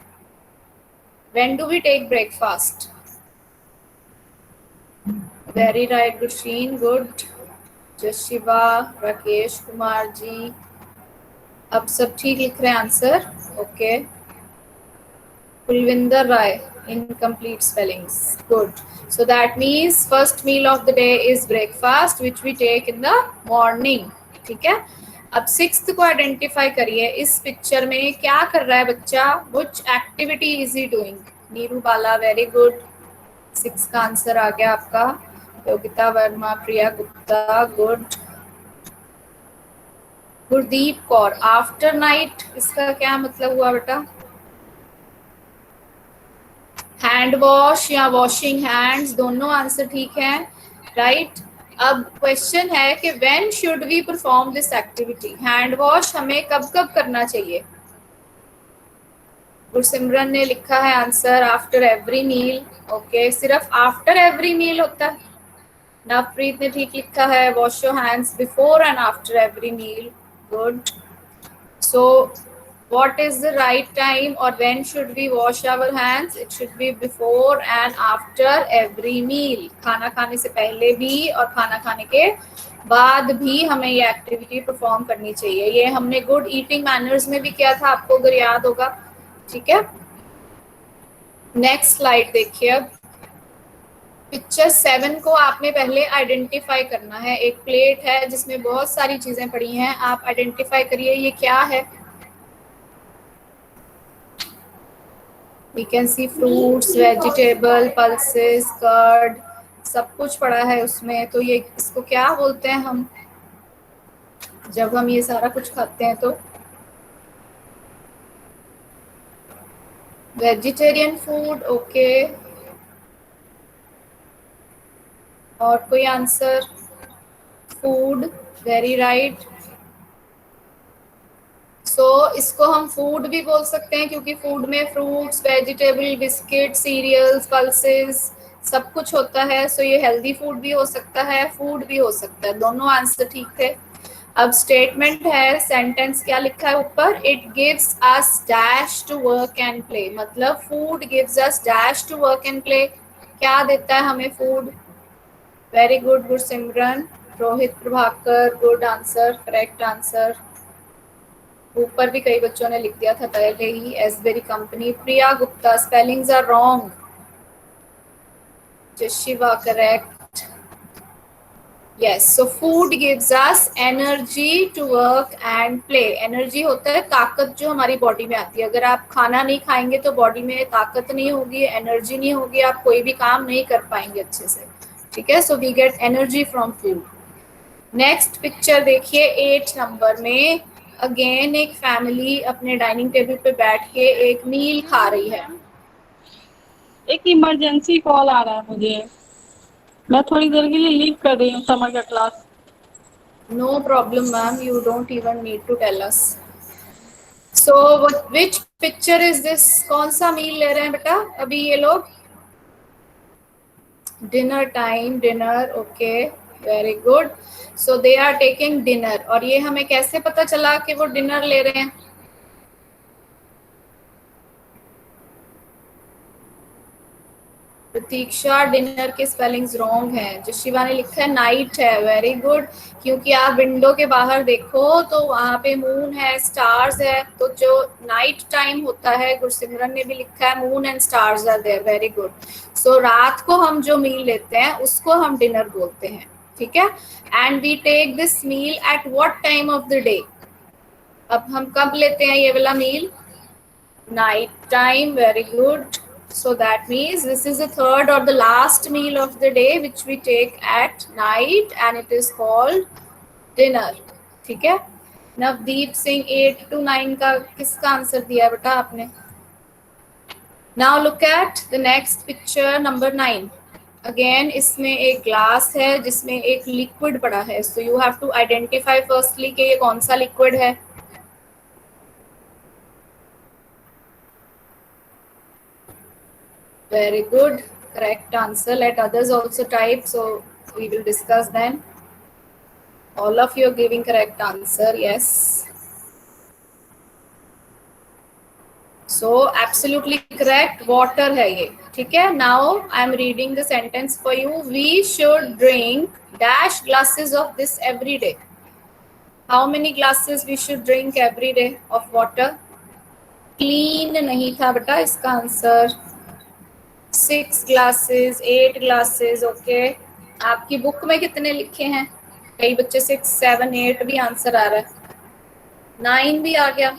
When do we take breakfast? Very right Gursheen, good. Jashiva, Rakesh Kumar ji, अब सब ठीक लिख रहे हैं answer. Okay, Kulvinder Rai, incomplete spellings, good. So that means first meal of the day is breakfast which we take in the morning. ठीक है। अब 6th को आइडेंटिफाई करिए। इस पिक्चर में क्या कर रहा है बच्चा? Which activity is he doing? Neeru Bala, very good. 6 का आंसर आ गया आपका। Yogita Verma, Priya Gupta, good. Gurdeep Kaur, after night इसका क्या मतलब हुआ बेटा? हैंड वॉश या वॉशिंग हैंड्स, दोनों आंसर ठीक है, राइट। अब क्वेश्चन है कि when should we perform this activity? Hand wash हमें कब कब करना चाहिए? गुरसिमरन ने लिखा है answer after every meal. Okay, सिर्फ आफ्टर एवरी मील होता है। नवप्रीत ने ठीक लिखा है wash your hands before and after every meal, good. So what is the right time or when should we wash our hands? It should be before and after every meal. खाना खाने से पहले भी और खाना खाने के बाद भी हमें ये एक्टिविटी परफॉर्म करनी चाहिए। ये हमने गुड ईटिंग मैनर्स में भी किया था, आपको अगर याद होगा। ठीक है, नेक्स्ट स्लाइड देखिए। अब पिक्चर 7 को आपने पहले आइडेंटिफाई करना है। एक प्लेट है जिसमें बहुत सारी चीजें पड़ी हैं, आप आइडेंटिफाई करिए ये क्या है। We can see fruits, vegetable, pulses, curd, सब कुछ पड़ा है उसमें। तो ये इसको क्या बोलते हैं हम जब हम ये सारा कुछ खाते हैं? तो वेजिटेरियन फूड। ओके, और कोई answer? Food, very right. So इसको हम फूड भी बोल सकते हैं क्योंकि फूड में fruits, vegetable, biscuit, cereals, pulses सब कुछ होता है। सो ये हेल्दी फूड भी हो सकता है, फूड भी हो सकता है, दोनों आंसर ठीक थे। अब स्टेटमेंट है, सेंटेंस क्या लिखा है ऊपर? It gives us dash to work and play. मतलब food gives us dash to work and play. क्या देता है हमें food? Very good Gursimran. Rohit Prabhakar, good answer, correct answer. ऊपर भी कई बच्चों ने लिख दिया था पहले ही, एसबेरी company. Priya Gupta, spellings are wrong. Jashiva, correct. Yes, so food gives us energy to work and play. Energy होता है ताकत जो हमारी बॉडी में आती है। अगर आप खाना नहीं खाएंगे तो बॉडी में ताकत नहीं होगी, एनर्जी नहीं होगी, आप कोई भी काम नहीं कर पाएंगे अच्छे से। ठीक है, so we get energy from food. Next picture देखिए 8 नंबर में। अगेन एक फैमिली अपने डाइनिंग टेबल पे बैठ के एक मील खा रही है। एक इमरजेंसी कॉल आ रहा है मुझे, मैं थोड़ी देर के लिए लीव कर रही हूँ समर का class. No problem ma'am, you don't even need to tell us. So which picture is this? कौन सा मील ले रहे हैं बेटा अभी ये लोग? Dinner time, dinner, okay, very good. So they are taking dinner. और ये हमें कैसे पता चला कि वो डिनर ले रहे हैं? प्रतीक्षा, डिनर के स्पेलिंग्स रॉन्ग हैं। जो शिवा ने लिखा है नाइट है, वेरी गुड। क्योंकि आप विंडो के बाहर देखो तो वहाँ पे मून है, स्टार्स है, तो जो नाइट टाइम होता है, गुरसिमरन ने भी लिखा है moon and stars are there, very good. So रात को हम जो मील लेते हैं उसको हम डिनर बोलते हैं, ठीक है। And we take this meal at what time of the day? अब हम कब लेते हैं ये वाला मील? Night time, very good. So that means this is the third or the last meal of the day which we take at night and it is called dinner. ठीक है। Navdeep Singh 8 to 9 का किसका आंसर दिया बेटा आपने? Now look at the next picture number 9. Again इसमें एक glass है जिसमें एक लिक्विड पड़ा है. So you have to identify firstly कि ये कौन सा लिक्विड है. Very good, correct answer. Let others also type, so we will discuss then. All of you are giving correct answer, yes. So absolutely correct, water है ये, ठीक है. Now I am reading the sentence for you. We should drink dash glasses of this every day. How many glasses we should drink every day of water? Clean नहीं था बेटा इसका answer. 6 glasses, 8 glasses, okay. आपकी book में कितने लिखे हैं? कई बच्चे 6, 7, 8 भी आंसर आ रहा है. 9 भी आ गया.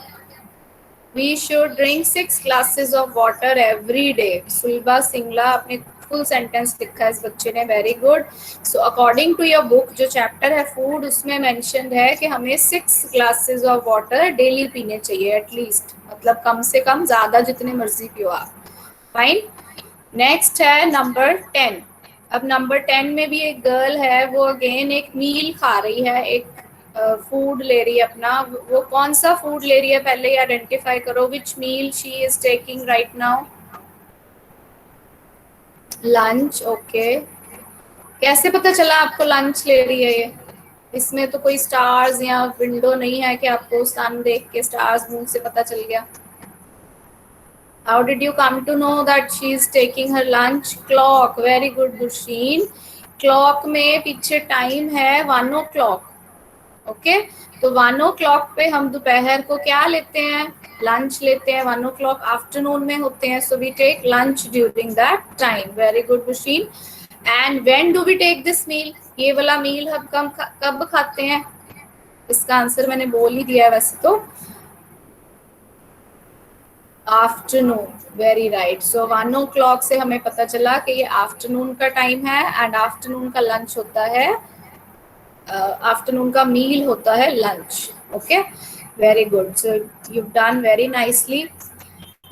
We should drink 6 glasses of water every day. सुलभा सिंगला अपने फुल सेंटेंस लिखा है इस बच्चे ने, very good. So according to your book जो चैप्टर है फूड उसमें मेंशन्ड है कि हमें 6 glasses of water डेली पीने चाहिए एटलीस्ट, मतलब कम से कम, ज्यादा जितने मर्जी पियो आप. फाइन. नेक्स्ट है नंबर 10. अब नंबर 10 में भी एक गर्ल है, वो अगेन एक मील खा रही है, एक फूड ले रही है अपना. वो कौन सा फूड ले रही है पहले ही आइडेंटिफाई करो. Which meal she is taking right now? Lunch, okay. कैसे पता चला आपको लंच ले रही है ये? इसमें तो कोई स्टार्स या विंडो नहीं है कि आपको सन देख के स्टार्स मून से पता चल गया. How did you come to know that she is taking her lunch? Clock, very good Gursheen. Clock में पीछे टाइम है 1 o'clock. ओके, तो 1 o'clock पे हम दोपहर को क्या लेते हैं? लंच लेते हैं. 1 o'clock आफ्टरनून में होते हैं, so we take lunch during that time. Very good Gursheen. And when do we take this meal? ये वाला मील हम कब खाते हैं? इसका आंसर मैंने बोल ही दिया है वैसे तो. Afternoon, very right. सो 1 o'clock से हमें पता चला कि ये आफ्टरनून का टाइम है एंड आफ्टरनून का लंच होता है, आफ्टरनून का मील होता है lunch. Okay, very good. So you done very nicely.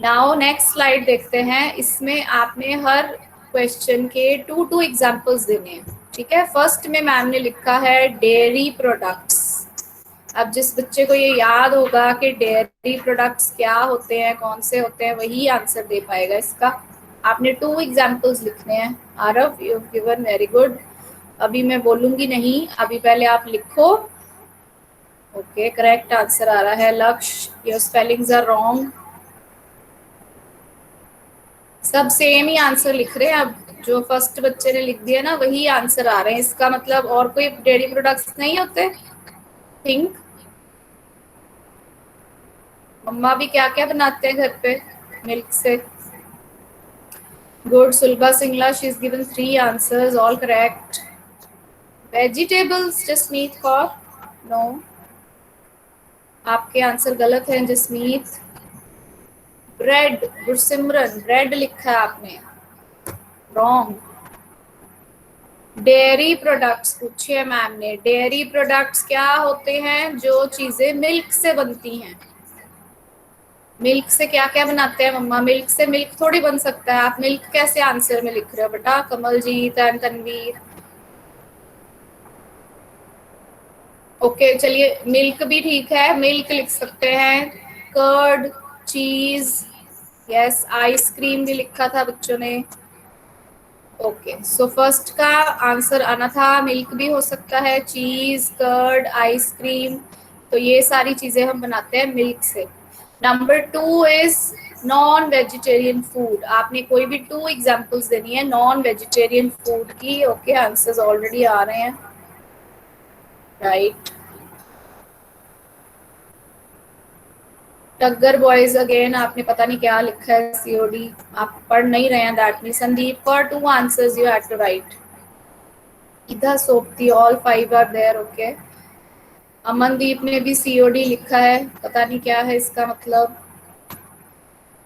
Now next slide देखते हैं. इसमें आपने हर क्वेश्चन के 2 एग्जाम्पल्स देने हैं, ठीक है. फर्स्ट में मैम ने लिखा है डेयरी प्रोडक्ट्स. अब जिस बच्चे को ये याद होगा कि डेयरी प्रोडक्ट्स क्या होते हैं, कौन से होते हैं, वही आंसर दे पाएगा इसका. आपने 2 एग्जाम्पल्स लिखने हैं. Aarav, you have given, very good. अभी मैं बोलूंगी नहीं, अभी पहले आप लिखो. ओके, करेक्ट आंसर आ रहा है. लक्ष्य, योर स्पेलिंग्स आर रॉन्ग. सब सेम ही आंसर लिख रहे हैं. अब जो फर्स्ट बच्चे ने लिख दिया ना वही आंसर आ रहे हैं. इसका मतलब और कोई डेयरी प्रोडक्ट्स नहीं होते? थिंक. मम्मा भी क्या क्या बनाते हैं घर पे मिल्क से? Good. Sulabha Singla, she is given 3 answers, all correct. Vegetables, Jasmeet Kaur, no, आपके आंसर गलत हैं जसमीत. ब्रेड, गुरसिमरन, ब्रेड लिखा है आपने, रॉन्ग. डेयरी प्रोडक्ट्स पूछे है मैम ने। डेयरी प्रोडक्ट्स क्या होते हैं? जो चीजें मिल्क से बनती हैं। मिल्क से क्या क्या बनाते हैं मम्मा? मिल्क से मिल्क थोड़ी बन सकता है। आप मिल्क कैसे आंसर में लिख रहे हो बेटा? कमलजीत एंड तनवीर। ओके चलिए, मिल्क भी ठीक है, मिल्क लिख सकते हैं। कर्ड, चीज, यस, आइसक्रीम भी लिखा था बच्चों ने। ओके, सो फर्स्ट का आंसर आना था, मिल्क भी हो सकता है, चीज, कर्ड, आइसक्रीम। तो ये सारी चीजें हम बनाते हैं मिल्क से। Number 2 is non vegetarian food. आपने कोई भी 2 एग्जांपल्स देनी है नॉन वेजिटेरियन फूड की। ओके, आंसर्स ऑलरेडी आ रहे हैं, राइट। टग्गर बॉयज अगेन, आपने पता नहीं क्या लिखा है, सीओडी। आप पढ़ नहीं रहे हैं that mean. Sandeep, for 2 answers you have to write. इधर सोपती, all 5 are there. Okay, Amandeep ने भी सीओडी लिखा है, पता नहीं क्या है इसका मतलब।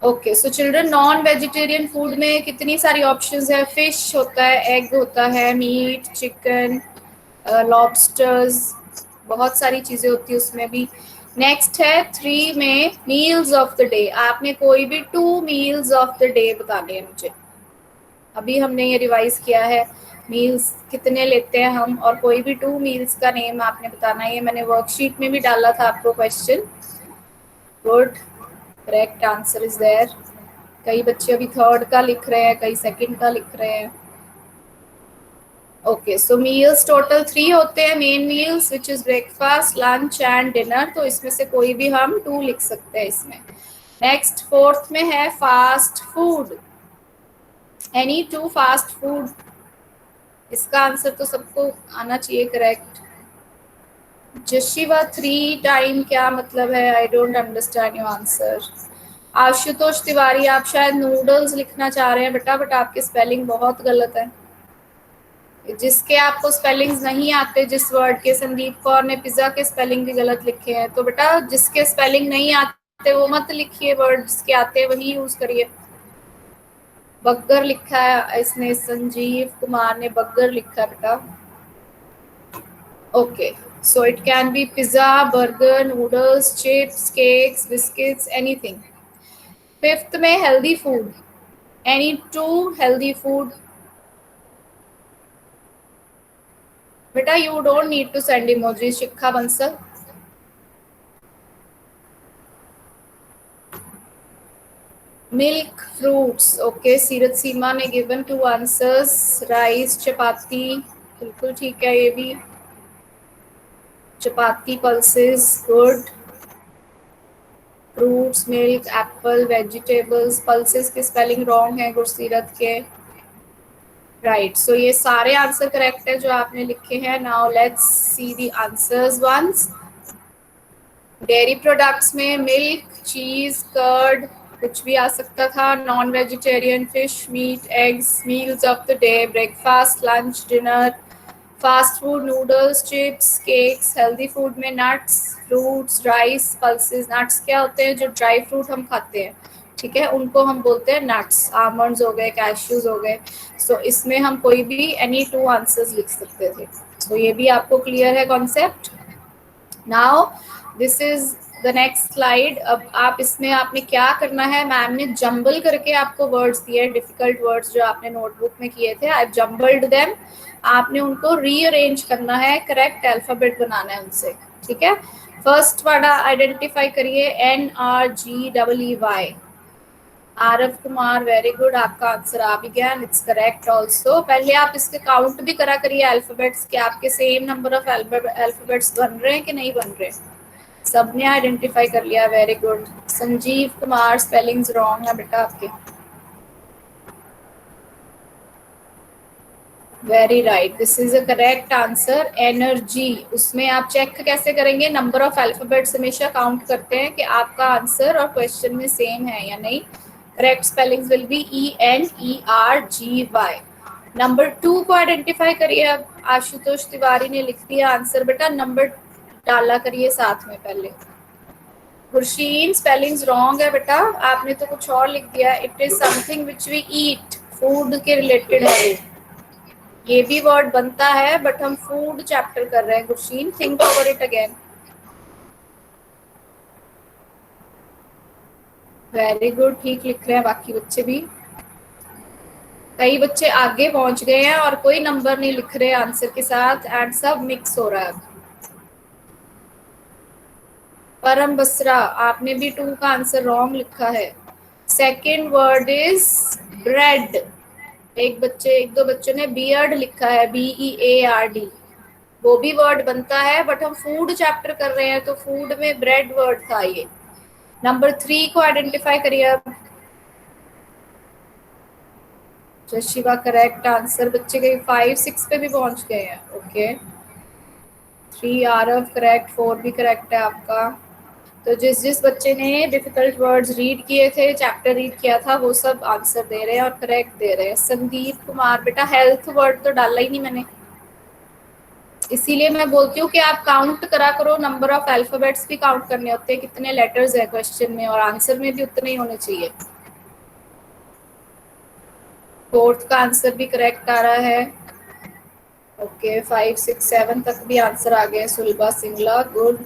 Okay, so children, non vegetarian food में कितनी सारी ऑप्शंस है। फिश होता है, एग होता है, मीट, चिकन, लॉबस्टर्स, बहुत सारी चीजें होती है उसमें भी। नेक्स्ट है 3 में मील्स ऑफ द डे। आपने कोई भी 2 मील्स ऑफ द डे बताने हैं मुझे। अभी हमने ये रिवाइज किया है मील्स कितने लेते हैं हम, और कोई भी 2 मील्स का नेम आपने बताना है। ये मैंने वर्कशीट में भी डाला था आपको question. Good, correct answer is there. कई बच्चे अभी 3rd का लिख रहे हैं, कई 2nd का लिख रहे हैं। ओके, सो मील्स टोटल 3 होते हैं, main meals which is breakfast, lunch and dinner. तो इसमें से कोई भी हम 2 लिख सकते हैं इसमें। नेक्स्ट 4th में है fast food. Any 2 fast food. इसका आंसर तो सबको आना चाहिए करेक्ट। जशिवा 3 टाइम क्या मतलब है? I don't understand your answer. Ashutosh Tiwari, आप शायद नूडल्स लिखना चाह रहे हैं बेटा, बट आपकी स्पेलिंग बहुत गलत है। जिसके आपको स्पेलिंग्स नहीं आते जिस वर्ड के, संदीप कौर ने पिज्जा के स्पेलिंग भी गलत लिखे हैं। तो बेटा जिसके स्पेलिंग नहीं आते वो मत लिखिए, वर्ड जिसके आते हैं वही यूज करिए। बर्गर लिखा है इसने, संजीव कुमार ने बर्गर लिखा है बेटा। Okay, so it can be pizza, burger, noodles, chips, cakes, biscuits, anything. 5th में healthy food. Any 2 healthy food. बेटा you don't need to send emoji. Shikha Bansal, milk, fruits. Okay, Seerat Seema ने गिवन 2 आंसर्स। राइस, चपाती, बिल्कुल ठीक है ये भी। Chapati, pulses, good. Fruits, milk, apple, vegetables. Pulses की spelling wrong है गुरसीरत के, राइट। सो ये सारे आंसर करेक्ट है जो आपने लिखे हैं। Now let's see the answers once. Dairy products में मिल्क, चीज, कर्ड, कुछ भी आ सकता था। Non vegetarian, fish, meat, eggs. Meals of the day, breakfast, lunch, dinner. Fast food, noodles, chips, cakes. Healthy food में nuts, fruits, rice, pulses. Nuts क्या होते हैं? जो ड्राई फ्रूट हम खाते हैं, ठीक है, उनको हम बोलते हैं नट्स। आमंड्स हो गए, कैश्यूज हो गए। सो इसमें हम कोई भी एनी 2 आंसर्स लिख सकते थे। तो ये भी आपको क्लियर है concept. Now this is the next slide. अब आप इसमें आपने क्या करना है, मैम ने जंबल करके आपको वर्ड्स दिए हैं, डिफिकल्ट वर्ड्स जो आपने नोटबुक में किए थे। आई जंबल्ड देम। आपने उनको रीअरेंज करना है, करेक्ट अल्फाबेट बनाना है उनसे, ठीक है। फर्स्ट वर्ड आइडेंटिफाई करिए, NRGEY। Aarav Kumar, very good, आपका आंसर आ भी गया, इट्स करेक्ट ऑल्सो। पहले आप इसके काउंट भी करा करिए अल्फाबेट्स के, आपके सेम नंबर ऑफ अल्फाबेट्स बन रहे हैं कि नहीं बन रहे। सबने आइडेंटिफाई कर लिया, very good. Sanjeev Kumar, spellings wrong है बेटा आपके। Very right, this is a correct answer. Energy, उसमें आप चेक कैसे करेंगे? नंबर ऑफ अल्फाबेट्स हमेशा काउंट करते हैं कि आपका आंसर और क्वेश्चन में सेम है या नहीं। Correct spellings will be ENERGY। Number 2 को आइडेंटिफाई करिए। अब आशुतोष तिवारी ने लिख दिया आंसर, बेटा नंबर डाला करिए साथ में पहले। खुर्शीन, स्पेलिंग्स रॉन्ग है बेटा, आपने तो कुछ और लिख दिया। It is something which we eat, food के रिलेटेड है। ये भी वर्ड बनता है बट हम फूड चैप्टर कर रहे हैं। Gursheen, think over it again. Very good, ठीक लिख रहे हैं बाकी बच्चे भी। कई बच्चे आगे पहुंच गए हैं और कोई नंबर नहीं लिख रहे आंसर के साथ एंड सब मिक्स हो रहा है। परम बसरा, आपने भी 2 का आंसर रॉन्ग लिखा है। Second word is bread. एक दो बच्चों ने बियर्ड लिखा है, BEARD। वो भी वर्ड बनता है बट हम फूड चैप्टर कर रहे हैं तो फूड में ब्रेड वर्ड था ये। नंबर 3 को आइडेंटिफाई करिए अब। Shiva correct answer. बच्चे कहीं 5, 6 पे भी पहुंच गए हैं। ओके 3 आरव करेक्ट, 4 भी करेक्ट है आपका। तो जिस बच्चे ने डिफिकल्ट वर्ड्स रीड किए थे, चैप्टर रीड किया था, वो सब आंसर दे रहे हैं और करेक्ट दे रहे हैं। संदीप कुमार, बेटा हेल्थ वर्ड तो डाला ही नहीं मैंने, इसीलिए मैं बोलती हूँ कि आप काउंट करा करो। नंबर ऑफ अल्फाबेट्स भी काउंट करने होते हैं, कितने लेटर्स है क्वेश्चन में, और आंसर में भी उतने ही होने चाहिए। 4th का आंसर भी करेक्ट आ रहा है। ओके 5, 6, 7 तक भी आंसर आ गए। Sulbha Singla, good.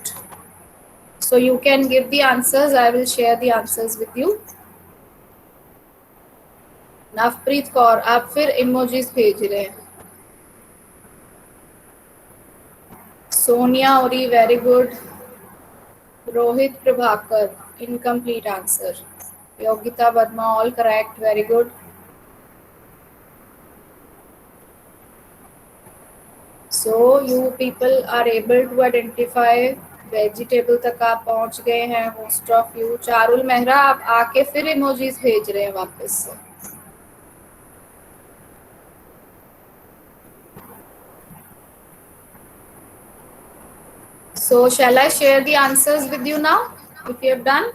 So you can give the answers. I will share the answers with you. Navpreet Kaur, आप फिर इमोजीज भेज रहे हैं। सोनिया ओरी, very good. Rohit Prabhakar, incomplete answer. Yogita Verma, all correct, very good. So you people are able to identify vegetable तक आप पहुंच गए हैं most of you. Charul Mehra, आप आके फिर इमोजीज भेज रहे हैं वापस से। So shall I share the answers with you now if you have done?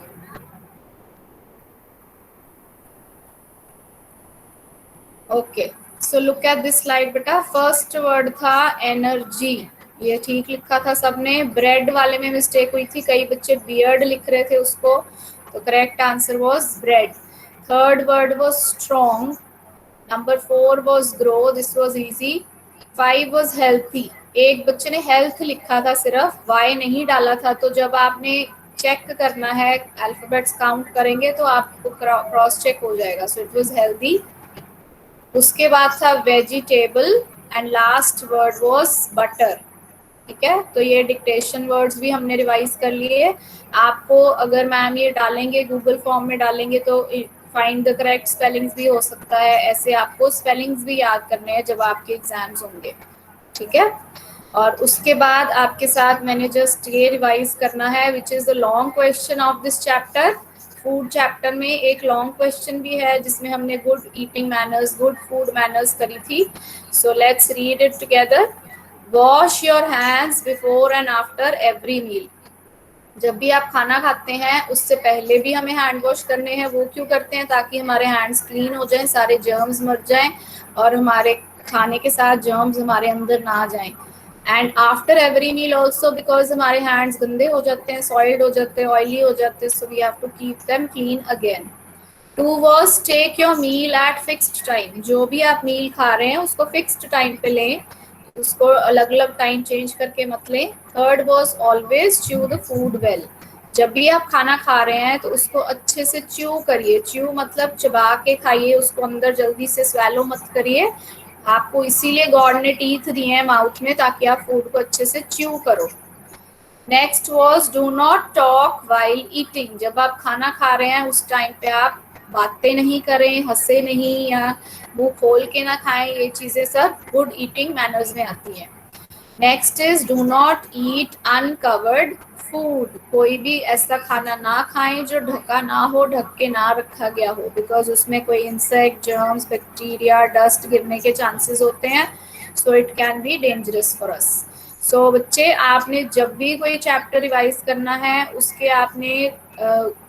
Okay, so look at this slide बेटा। फर्स्ट वर्ड था एनर्जी, ये ठीक लिखा था सबने। ब्रेड वाले में मिस्टेक हुई थी, कई बच्चे बियर्ड लिख रहे थे उसको, तो correct answer was bread. Third word was strong. Number 4 was grow, this was easy. 5 was healthy. एक बच्चे ने हेल्थ लिखा था सिर्फ, वाई नहीं डाला था, तो जब आपने चेक करना है अल्फाबेट्स काउंट करेंगे तो आपको क्रॉस चेक हो जाएगा। So it was healthy. उसके बाद था vegetable and last word was butter. ठीक है, तो ये डिक्टेशन वर्ड्स भी हमने रिवाइज कर लिए। आपको अगर मैम ये डालेंगे गूगल फॉर्म में डालेंगे तो फाइंड द करेक्ट स्पेलिंग्स भी हो सकता है, ऐसे आपको स्पेलिंग्स भी याद करने हैं जब आपके एग्जाम्स होंगे। ठीक है, और उसके बाद आपके साथ मैंने जस्ट ये रिवाइज करना है which is the long question of this chapter. Food chapter में एक लॉन्ग क्वेश्चन भी है जिसमें हमने good eating manners, good food manners करी थी। So let's read it together. Wash your hands before and after every meal. जब भी आप खाना खाते हैं उससे पहले भी हमें हैंड वॉश करने हैं। वो क्यों करते हैं? ताकि हमारे हैंड्स क्लीन हो जाएं, सारे जर्म्स मर जाएं और हमारे खाने के साथ जर्म्स हमारे अंदर ना जाएं। And after every meal also because हमारे हैंड्स गंदे हो जाते हैं, सॉइल्ड हो जाते हैं, ऑयली हो जाते हैं, so we have to keep them clean again. 2 was take your meal at fixed time. जो भी आप मील खा रहे हैं उसको फिक्स्ड टाइम पे लें, उसको अलग अलग टाइम चेंज करके मत लें। 3rd was always chew the food well. जब भी आप खाना खा रहे हैं तो उसको अच्छे से च्यू करिए। च्यू मतलब चबा के खाइए, उसको अंदर जल्दी से स्वेलो मत करिए। आपको इसीलिए गॉड ने टीथ दिए हैं माउथ में ताकि आप फूड को अच्छे से च्यू करो। Next was do not talk while eating. जब आप खाना खा रहे हैं उस टाइम पे आप बातें नहीं करें, हंसे नहीं या मुंह खोल के ना खाएं। ये चीजें सब गुड ईटिंग मैनर्स में आती हैं। Next is do not eat uncovered food. कोई भी ऐसा खाना ना खाएं जो ढका ना हो, ढक के ना रखा गया हो, बिकॉज उसमें कोई इंसेक्ट, जर्म्स, बैक्टीरिया, डस्ट गिरने के चांसेस होते हैं। So it can be dangerous for us. So बच्चे, आपने जब भी कोई चैप्टर रिवाइज करना है उसके आपने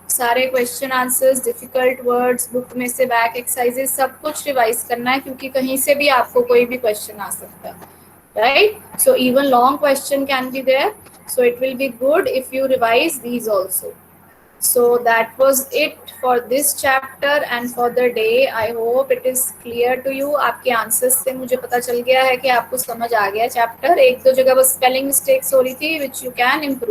सारे question answers, difficult words, book में से बैक एक्सरसाइजेस सब कुछ रिवाइज करना है, क्योंकि कहीं से भी आपको कोई भी क्वेश्चन आ सकता है, right? So even long question can be there, so it will be good if you revise these also. So that was it for this chapter and for the day. I hope it is clear to you. आपके answers से मुझे पता चल गया है कि आपको समझ आ गया चैप्टर. एक दो जगह बस स्पेलिंग मिस्टेक्स हो रही थी which you can improve.